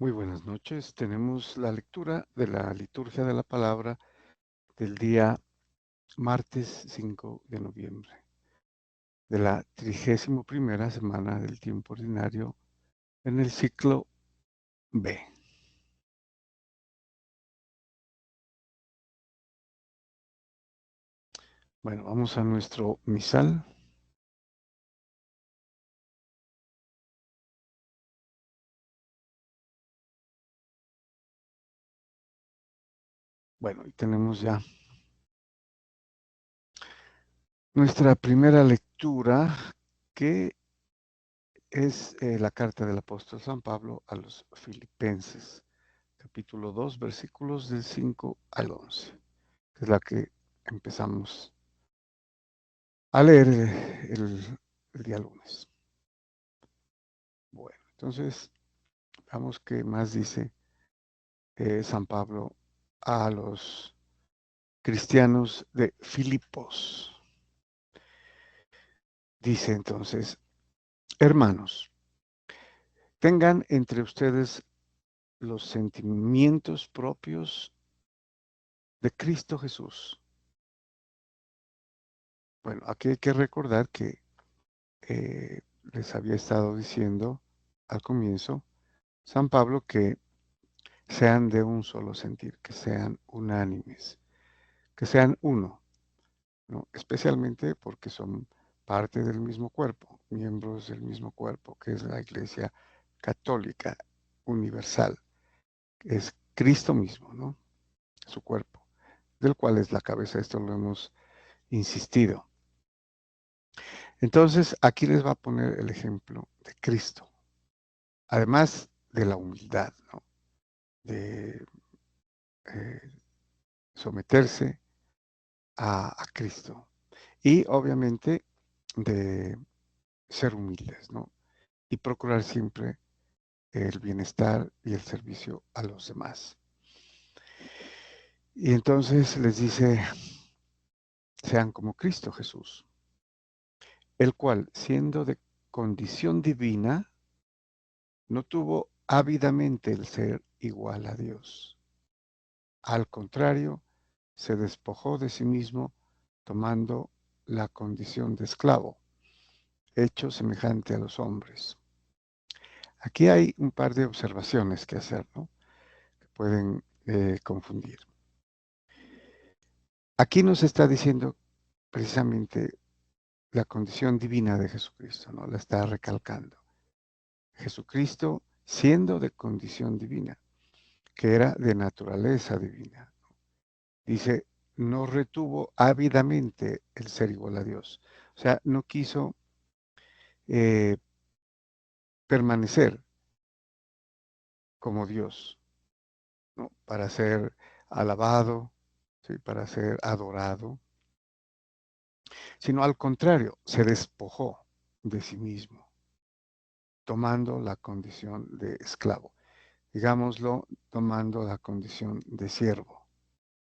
Muy buenas noches. Tenemos la lectura de la liturgia de la palabra del día martes 5 de noviembre, de la 31ª semana del tiempo ordinario en el ciclo B. Bueno, vamos a nuestro misal. Bueno, y tenemos ya nuestra primera lectura, que es la carta del apóstol San Pablo a los Filipenses, capítulo 2, versículos del 5 al 11, que es la que empezamos a leer el día lunes. Bueno, entonces veamos qué más dice San Pablo a los cristianos de Filipos. Dice entonces: hermanos, tengan entre ustedes los sentimientos propios de Cristo Jesús. Bueno, aquí hay que recordar que les había estado diciendo al comienzo San Pablo que sean de un solo sentir, que sean unánimes, que sean uno, ¿no? Especialmente porque son parte del mismo cuerpo, miembros del mismo cuerpo, que es la Iglesia Católica Universal, que es Cristo mismo, ¿no? Su cuerpo, del cual es la cabeza. Esto lo hemos insistido. Entonces, aquí les va a poner el ejemplo de Cristo, además de la humildad, ¿no? De eh, someterse a Cristo y obviamente de ser humildes, ¿no? Y procurar siempre el bienestar y el servicio a los demás. Y entonces les dice: sean como Cristo Jesús, el cual, siendo de condición divina, no tuvo ávidamente el ser igual a Dios. Al contrario, se despojó de sí mismo, tomando la condición de esclavo, hecho semejante a los hombres. Aquí hay un par de observaciones que hacer, ¿no? Que pueden confundir. Aquí nos está diciendo precisamente la condición divina de Jesucristo, ¿no? La está recalcando. Jesucristo siendo de condición divina, que era de naturaleza divina. Dice: no retuvo ávidamente el ser igual a Dios. O sea, no quiso eh, permanecer como Dios, ¿no? Para ser alabado, ¿sí? Para ser adorado, sino al contrario, se despojó de sí mismo, tomando la condición de esclavo, digámoslo, tomando la condición de siervo,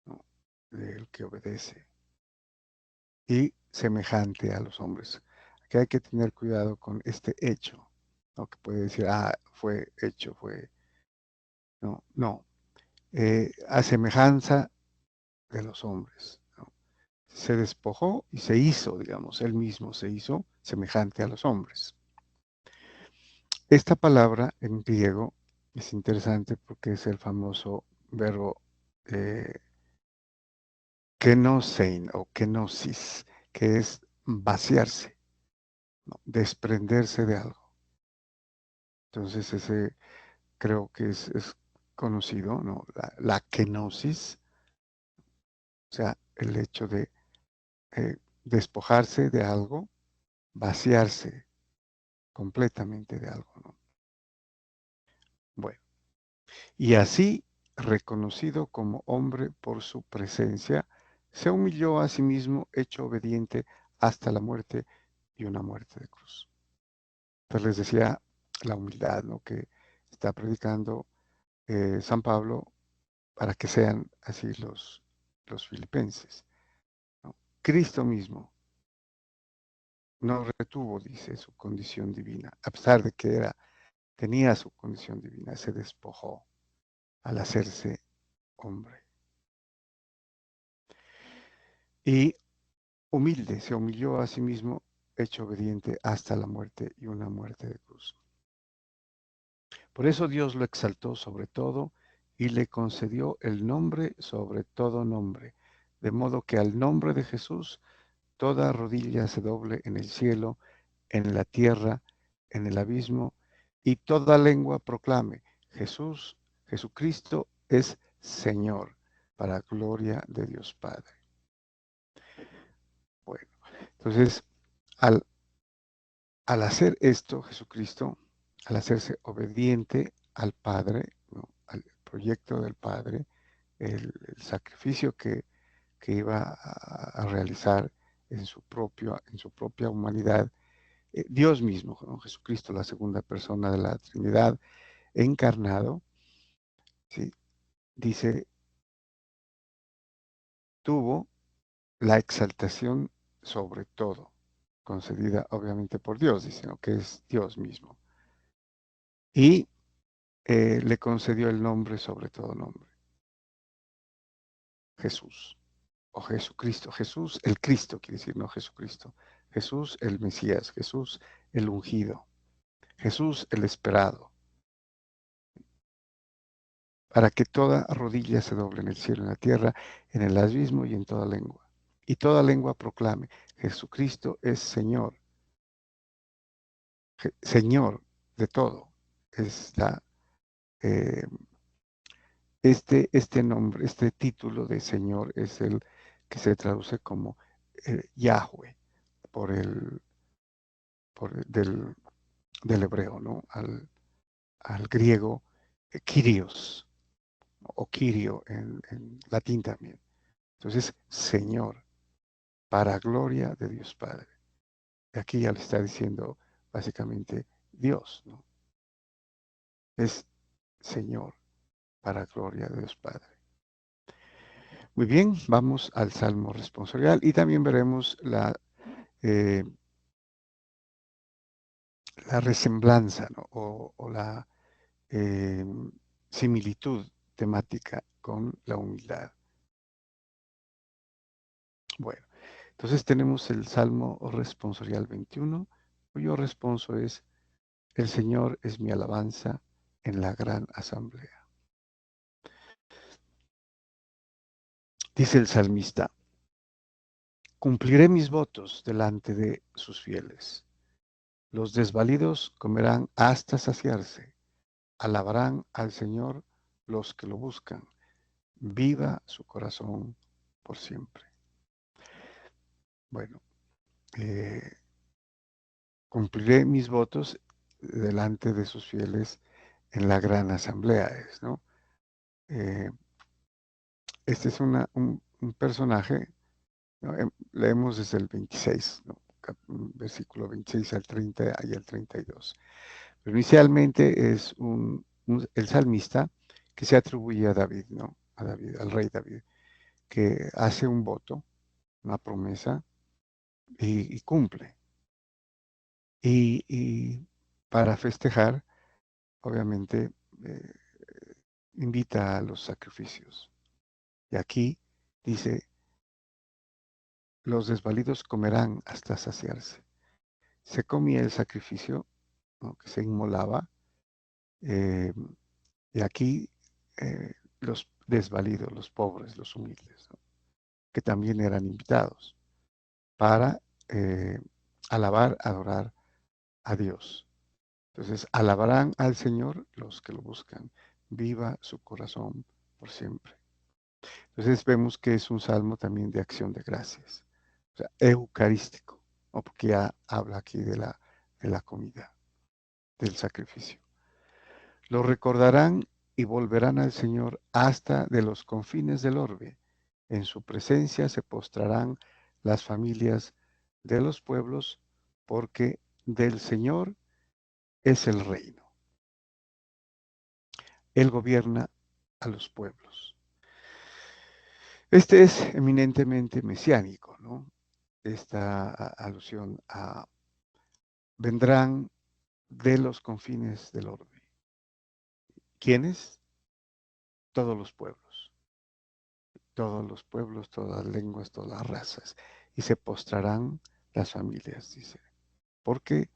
¿no? Del que obedece, y semejante a los hombres. Aquí hay que tener cuidado con este hecho, ¿no? Que puede decir: fue hecho, fue. No, no, a semejanza de los hombres, ¿no? Se despojó y se hizo, digamos, él mismo se hizo semejante a los hombres. Esta palabra en griego es interesante porque es el famoso verbo eh, kenosein o kenosis, que es vaciarse, ¿no? Desprenderse de algo. Entonces ese creo que es conocido, ¿no? La kenosis, o sea, el hecho de despojarse de algo, vaciarse completamente de algo, ¿no? Bueno, y así, reconocido como hombre por su presencia, se humilló a sí mismo, hecho obediente hasta la muerte, y una muerte de cruz. Entonces les decía la humildad, ¿no? Que está predicando San Pablo para que sean así los filipenses, ¿no? Cristo mismo no retuvo, dice, su condición divina, a pesar de que era tenía su condición divina, se despojó al hacerse hombre. Y humilde, se humilló a sí mismo, hecho obediente hasta la muerte y una muerte de cruz. Por eso Dios lo exaltó sobre todo y le concedió el nombre sobre todo nombre, de modo que al nombre de Jesús toda rodilla se doble en el cielo, en la tierra, en el abismo, y toda lengua proclame, Jesucristo es Señor, para gloria de Dios Padre. Bueno, entonces, al, al hacer esto, Jesucristo, al hacerse obediente al Padre, ¿no?, al proyecto del Padre, el sacrificio que iba a realizar en su propia humanidad, Dios mismo, ¿no?, Jesucristo, la segunda persona de la Trinidad, encarnado, ¿sí?, dice, tuvo la exaltación sobre todo, concedida obviamente por Dios, dice, ¿no?, que es Dios mismo. Y le concedió el nombre sobre todo nombre, Jesús, o Jesucristo. Jesús, el Cristo, quiere decir, no Jesucristo. Jesús, el Mesías. Jesús, el ungido. Jesús, el esperado. Para que toda rodilla se doble en el cielo, en la tierra, en el abismo y en toda lengua. Y toda lengua proclame, Jesucristo es Señor. Señor de todo. Está este nombre, este título de Señor es el que se traduce como Yahweh por del hebreo, ¿no? Al griego Kyrios o Kyrio en latín también. Entonces, Señor, para gloria de Dios Padre. Aquí ya le está diciendo básicamente Dios, ¿no? Es Señor, para gloria de Dios Padre. Muy bien, vamos al Salmo responsorial y también veremos eh, la resemblanza, ¿no?, o la eh, similitud temática con la humildad. Bueno, entonces tenemos el Salmo responsorial 21, cuyo responso es, el Señor es mi alabanza en la gran asamblea. Dice el salmista, cumpliré mis votos delante de sus fieles. Los desvalidos comerán hasta saciarse. Alabarán al Señor los que lo buscan. Viva su corazón por siempre. Bueno, cumpliré mis votos delante de sus fieles en la gran asamblea, ¿no? Este es un personaje, ¿no? Leemos desde el 26, ¿no?, versículo 26 al 30 y al 32. Pero inicialmente es el salmista que se atribuye a David, ¿no?, a David, al rey David, que hace un voto, una promesa y cumple. Y para festejar, obviamente, eh, invita a los sacrificios. Y aquí dice, los desvalidos comerán hasta saciarse. Se comía el sacrificio, ¿no?, que se inmolaba, eh, y aquí los desvalidos, los pobres, los humildes, ¿no?, que también eran invitados para alabar, adorar a Dios. Entonces, alabarán al Señor los que lo buscan. Viva su corazón por siempre. Entonces vemos que es un salmo también de acción de gracias, o sea, eucarístico, ¿no?, porque ya habla aquí de la comida, del sacrificio. Lo recordarán y volverán al Señor hasta de los confines del orbe. En su presencia se postrarán las familias de los pueblos, porque del Señor es el reino. Él gobierna a los pueblos. Este es eminentemente mesiánico, ¿no? Esta alusión a vendrán de los confines del orbe. ¿Quiénes? Todos los pueblos. Todos los pueblos, todas las lenguas, todas las razas. Y se postrarán las familias, dice. Porque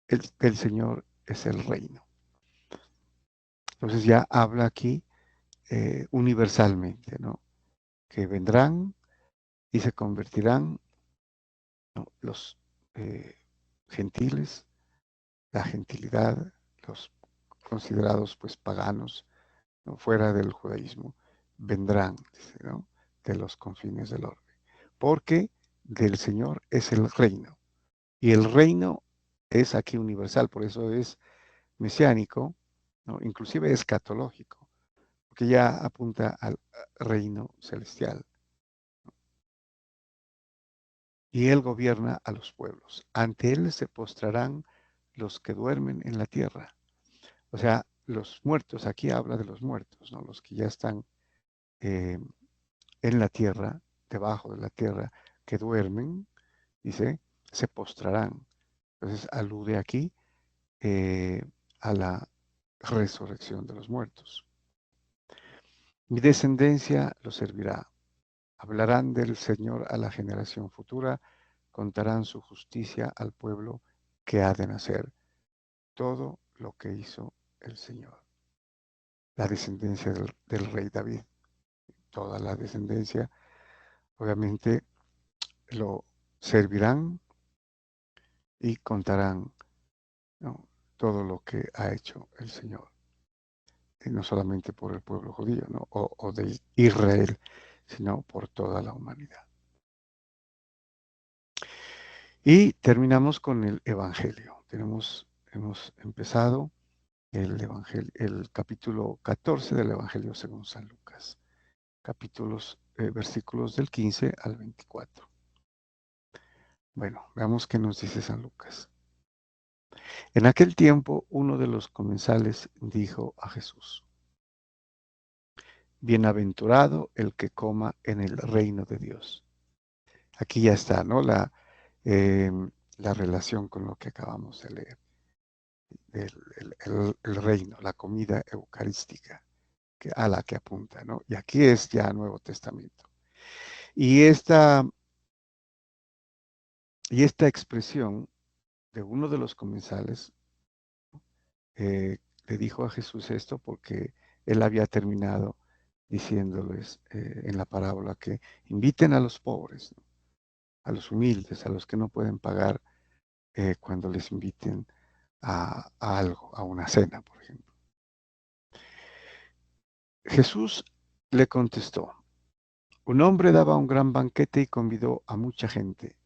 el Señor es el reino. Entonces ya habla aquí universalmente, ¿no? Que vendrán y se convertirán, ¿no? Los gentiles, la gentilidad, los considerados pues paganos, ¿no? Fuera del judaísmo, vendrán, dice, ¿no? De los confines del orbe. Porque del Señor es el reino. Y el reino es aquí universal, por eso es mesiánico, ¿no? Inclusive escatológico, porque ya apunta al reino celestial. Y él gobierna a los pueblos. Ante él se postrarán los que duermen en la tierra. O sea, los muertos, aquí habla de los muertos, ¿no? Los que ya están eh, en la tierra, debajo de la tierra, que duermen, dice, se postrarán. Entonces alude aquí eh, a la resurrección de los muertos. Mi descendencia los servirá. Hablarán del Señor a la generación futura, contarán su justicia al pueblo que ha de nacer, todo lo que hizo el Señor. La descendencia del rey David, toda la descendencia, obviamente lo servirán y contarán, ¿no? Todo lo que ha hecho el Señor. Y no solamente por el pueblo judío, ¿no? o de Israel, sino por toda la humanidad. Y terminamos con el Evangelio. Hemos empezado el Evangelio, el capítulo 14 del Evangelio según San Lucas. Versículos del 15 al 24. Bueno, veamos qué nos dice San Lucas. En aquel tiempo, uno de los comensales dijo a Jesús: Bienaventurado el que coma en el reino de Dios. Aquí ya está, ¿no? Eh, la relación con lo que acabamos de leer. El reino, la comida eucarística a la que apunta, ¿no? Y aquí es ya Nuevo Testamento. Y esta expresión de uno de los comensales le dijo a Jesús esto porque él había terminado diciéndoles en la parábola que inviten a los pobres, ¿no? A los humildes, a los que no pueden pagar cuando les inviten a algo, a una cena, por ejemplo. Jesús le contestó: un hombre daba un gran banquete y convidó a mucha gente.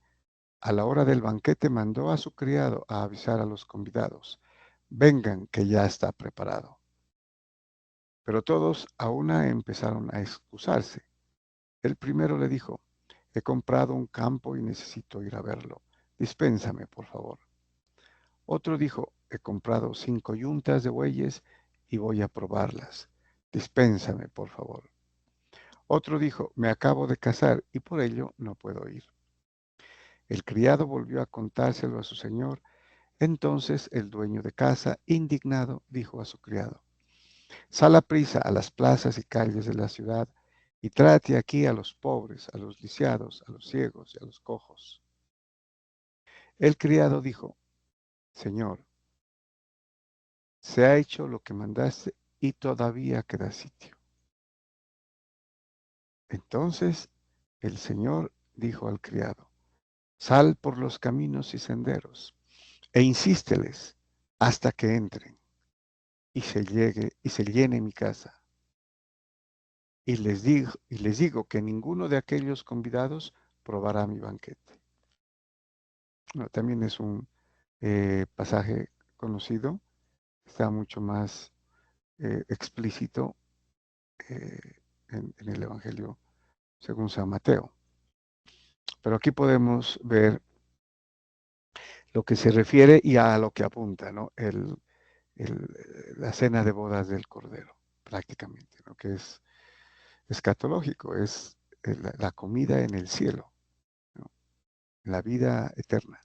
A la hora del banquete mandó a su criado a avisar a los convidados: vengan, que ya está preparado. Pero todos a una empezaron a excusarse. El primero le dijo: he comprado un campo y necesito ir a verlo. Dispénsame, por favor. Otro dijo: he comprado 5 yuntas de bueyes y voy a probarlas. Dispénsame, por favor. Otro dijo: me acabo de casar y por ello no puedo ir. El criado volvió a contárselo a su señor. Entonces el dueño de casa, indignado, dijo a su criado: sal a prisa a las plazas y calles de la ciudad y trate aquí a los pobres, a los lisiados, a los ciegos y a los cojos. El criado dijo: Señor, se ha hecho lo que mandaste y todavía queda sitio. Entonces el Señor dijo al criado: sal por los caminos y senderos e insísteles hasta que entren y se llene mi casa. Y les digo que ninguno de aquellos convidados probará mi banquete. No, también es un pasaje conocido, está mucho más explícito eh, en el Evangelio según San Mateo. Pero aquí podemos ver lo que se refiere y a lo que apunta, ¿no? La cena de bodas del Cordero, prácticamente, ¿no? Que es escatológico, es la comida en el cielo, ¿no? La vida eterna.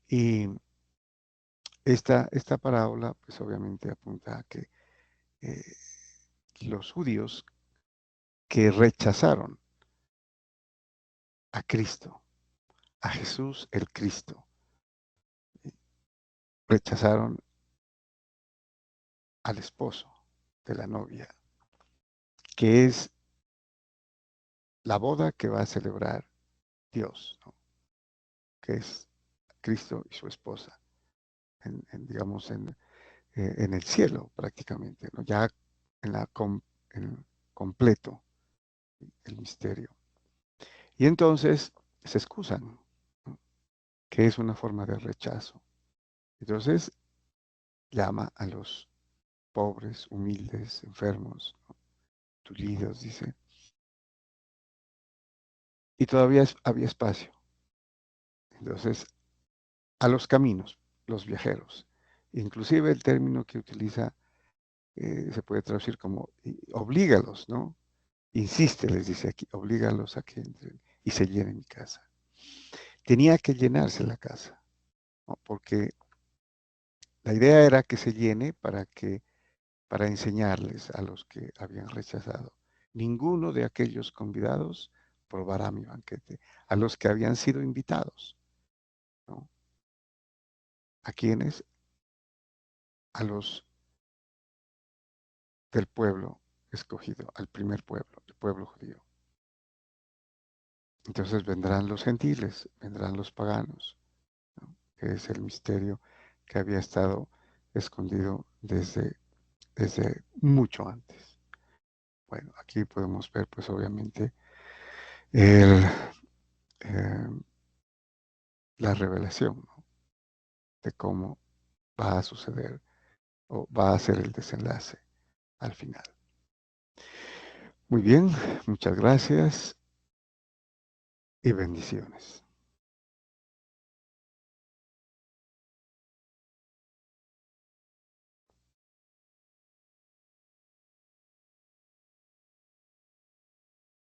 Y esta parábola, pues obviamente apunta a que eh, los judíos que rechazaron a Cristo, a Jesús el Cristo, rechazaron al esposo de la novia, que es la boda que va a celebrar Dios, ¿no? Que es Cristo y su esposa, digamos, en el cielo prácticamente, ¿no? Ya en completo el misterio. Y entonces se excusan, ¿no? Que es una forma de rechazo. Entonces llama a los pobres, humildes, enfermos, ¿no? Tullidos, dice. Y todavía había espacio. Entonces, a los caminos, los viajeros. Inclusive el término que utiliza se puede traducir como oblígalos, ¿no? Insiste, les dice aquí, oblígalos a que entren y se llene mi casa. Tenía que llenarse la casa, ¿no? Porque la idea era que se llene para enseñarles a los que habían rechazado. Ninguno de aquellos convidados probará mi banquete, a los que habían sido invitados, ¿no? ¿A quiénes? A los del pueblo escogido, al primer pueblo, el pueblo judío. Entonces vendrán los gentiles, vendrán los paganos, ¿no? Que es el misterio que había estado escondido desde mucho antes. Bueno, aquí podemos ver, pues obviamente, el, eh, la revelación, ¿no? De cómo va a suceder o va a ser el desenlace al final. Muy bien, muchas gracias y bendiciones.